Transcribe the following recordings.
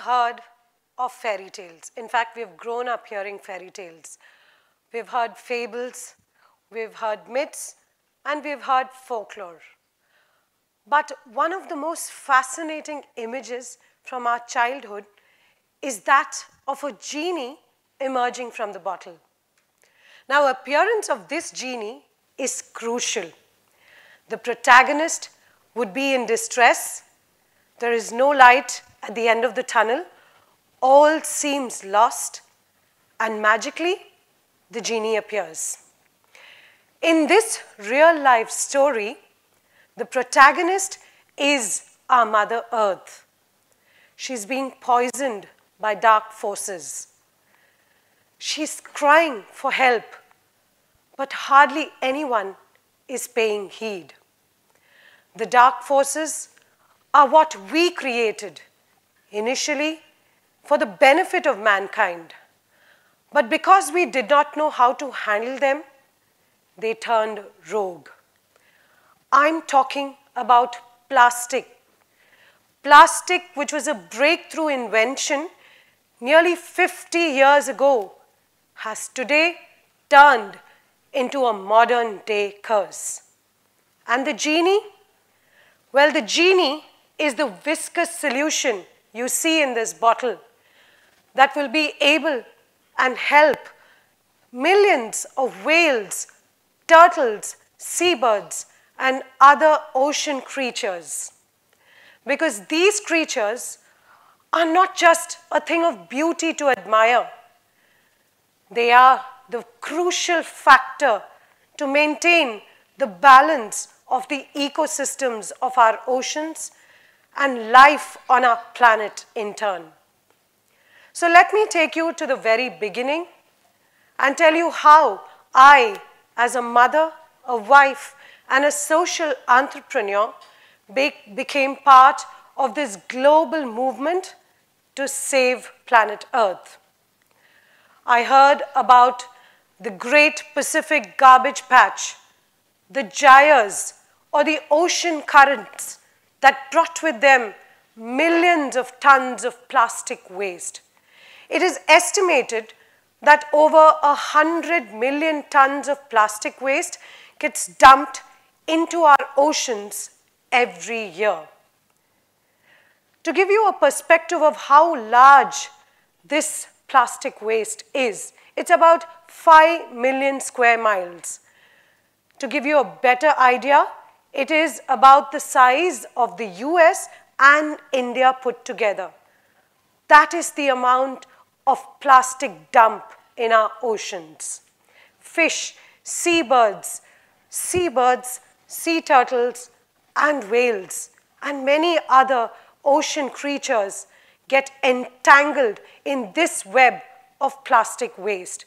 heard of fairy tales. In fact, we've grown up hearing fairy tales. We've heard fables, we've heard myths, and we've heard folklore. But one of the most fascinating images from our childhood is that of a genie emerging from the bottle. Now, appearance of this genie is crucial. The protagonist would be in distress. There is no light at the end of the tunnel. All seems lost, and magically, the genie appears. In this real-life story, the protagonist is our Mother Earth. She's being poisoned by dark forces. She's crying for help, but hardly anyone is paying heed. The dark forces are what we created initially for the benefit of mankind. But because we did not know how to handle them, they turned rogue. I'm talking about plastic. Plastic, which was a breakthrough invention nearly 50 years ago, has today turned into a modern-day curse. And the genie? Well, the genie is the viscous solution you see in this bottle that will be able and help millions of whales, turtles, seabirds, and other ocean creatures. Because these creatures are not just a thing of beauty to admire. They are the crucial factor to maintain the balance of the ecosystems of our oceans and life on our planet in turn. So let me take you to the very beginning and tell you how I, as a mother, a wife, and a social entrepreneur, became part of this global movement to save planet Earth. I heard about the Great Pacific Garbage Patch, the gyres, or the ocean currents that brought with them millions of tons of plastic waste. It is estimated that over 100 million tons of plastic waste gets dumped into our oceans every year. To give you a perspective of how large this plastic waste is, it's about 5 million square miles. To give you a better idea, it is about the size of the US and India put together. That is the amount of plastic dump in our oceans. Fish, seabirds, sea turtles, and whales, and many other ocean creatures get entangled in this web of plastic waste.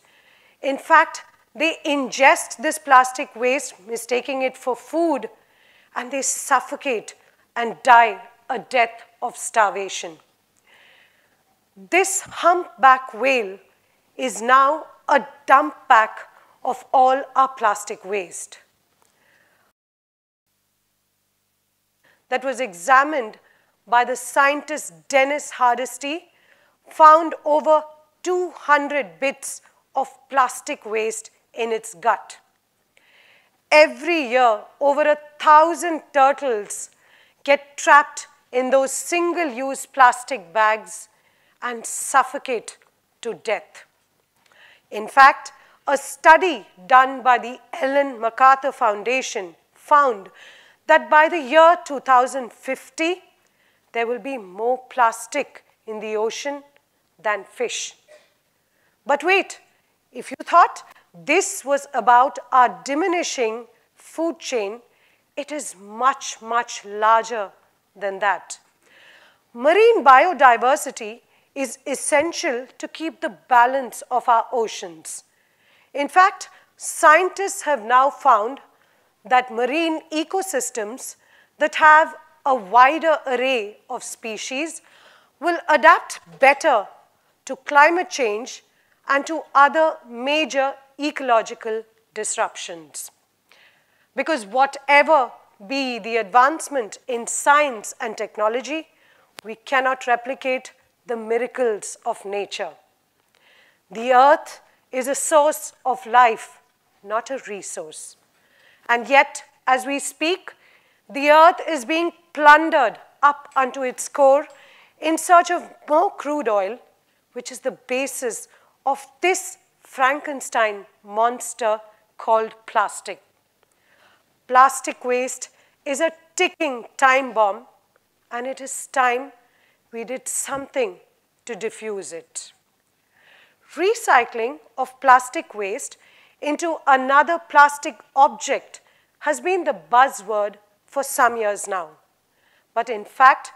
In fact, they ingest this plastic waste, mistaking it for food, and they suffocate and die a death of starvation. This humpback whale is now a dump pack of all our plastic waste. That was examined by the scientist Dennis Hardesty, found over 200 bits of plastic waste in its gut. Every year, over 1,000 turtles get trapped in those single-use plastic bags and suffocate to death. In fact, a study done by the Ellen MacArthur Foundation found that by the year 2050, there will be more plastic in the ocean than fish. But wait, if you thought this was about our diminishing food chain, it is much, much larger than that. Marine biodiversity is essential to keep the balance of our oceans. In fact, scientists have now found that marine ecosystems that have a wider array of species will adapt better to climate change and to other major ecological disruptions. Because whatever be the advancement in science and technology, we cannot replicate the miracles of nature. The earth is a source of life, not a resource. And yet, as we speak, the earth is being plundered up unto its core in search of more crude oil, which is the basis of this Frankenstein monster called plastic. Plastic waste is a ticking time bomb, and it is time we did something to diffuse it. Recycling of plastic waste into another plastic object has been the buzzword for some years now. But in fact,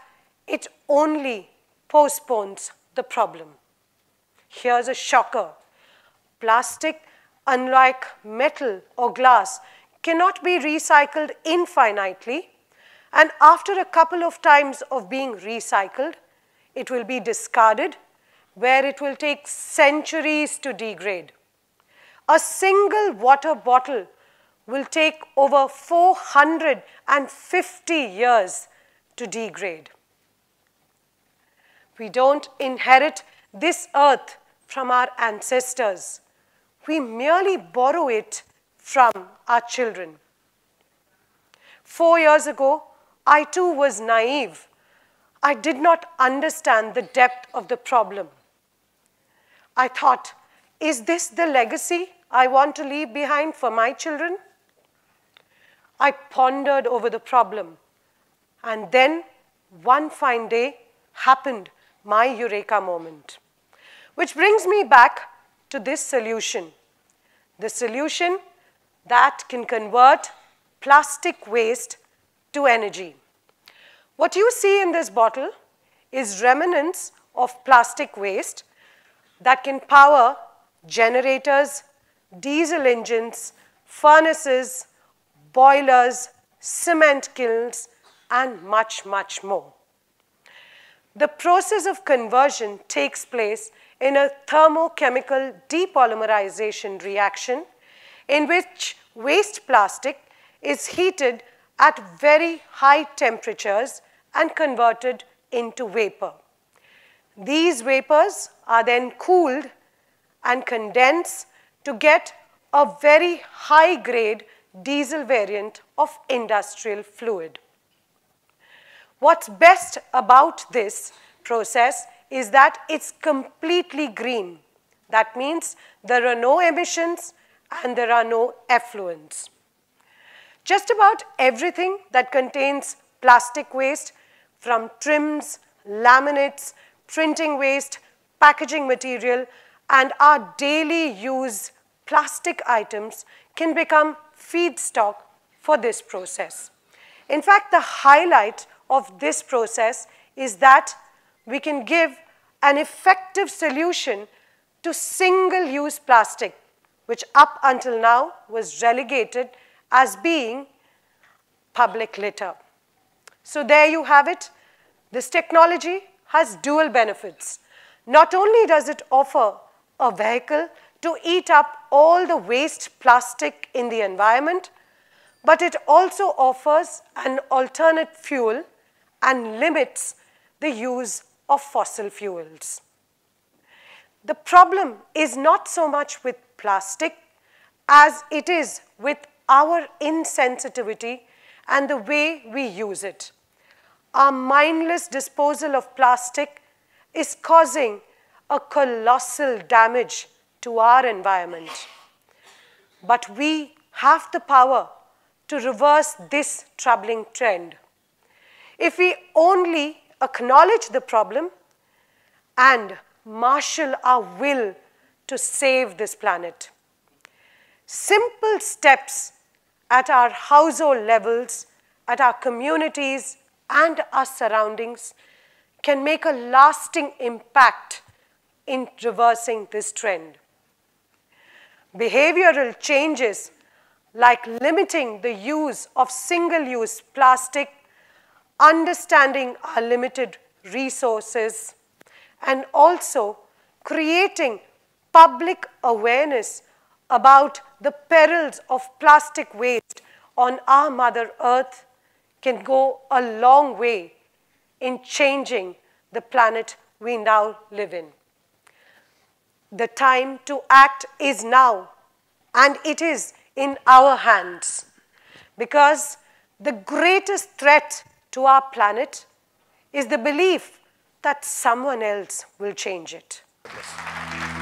it only postpones the problem. Here's a shocker. Plastic, unlike metal or glass, cannot be recycled infinitely, and after a couple of times of being recycled, it will be discarded, where it will take centuries to degrade. A single water bottle will take over 450 years to degrade. We don't inherit this earth from our ancestors. We merely borrow it from our children. 4 years ago, I too was naive. I did not understand the depth of the problem. I thought, is this the legacy I want to leave behind for my children? I pondered over the problem, and then one fine day happened my eureka moment. Which brings me back to this solution. The solution that can convert plastic waste to energy. What you see in this bottle is remnants of plastic waste that can power generators, diesel engines, furnaces, boilers, cement kilns, and much, much more. The process of conversion takes place in a thermochemical depolymerization reaction in which waste plastic is heated at very high temperatures and converted into vapor. These vapors are then cooled and condensed to get a very high-grade diesel variant of industrial fluid. What's best about this process is that it's completely green. That means there are no emissions and there are no effluents. Just about everything that contains plastic waste, from trims, laminates, printing waste, packaging material, and our daily use plastic items can become feedstock for this process. In fact, the highlight of this process is that we can give an effective solution to single-use plastic, which up until now was relegated as being public litter. So there you have it. This technology has dual benefits. Not only does it offer a vehicle to eat up all the waste plastic in the environment, but it also offers an alternate fuel and limits the use of fossil fuels. The problem is not so much with plastic as it is with our insensitivity and the way we use it. Our mindless disposal of plastic is causing a colossal damage to our environment. But we have the power to reverse this troubling trend. If we only acknowledge the problem and marshal our will to save this planet. Simple steps at our household levels, at our communities, and our surroundings can make a lasting impact in reversing this trend. Behavioral changes like limiting the use of single-use plastic, understanding our limited resources, and also creating public awareness about the perils of plastic waste on our Mother Earth can go a long way in changing the planet we now live in. The time to act is now, and it is in our hands, because the greatest threat to our planet is the belief that someone else will change it. Yes.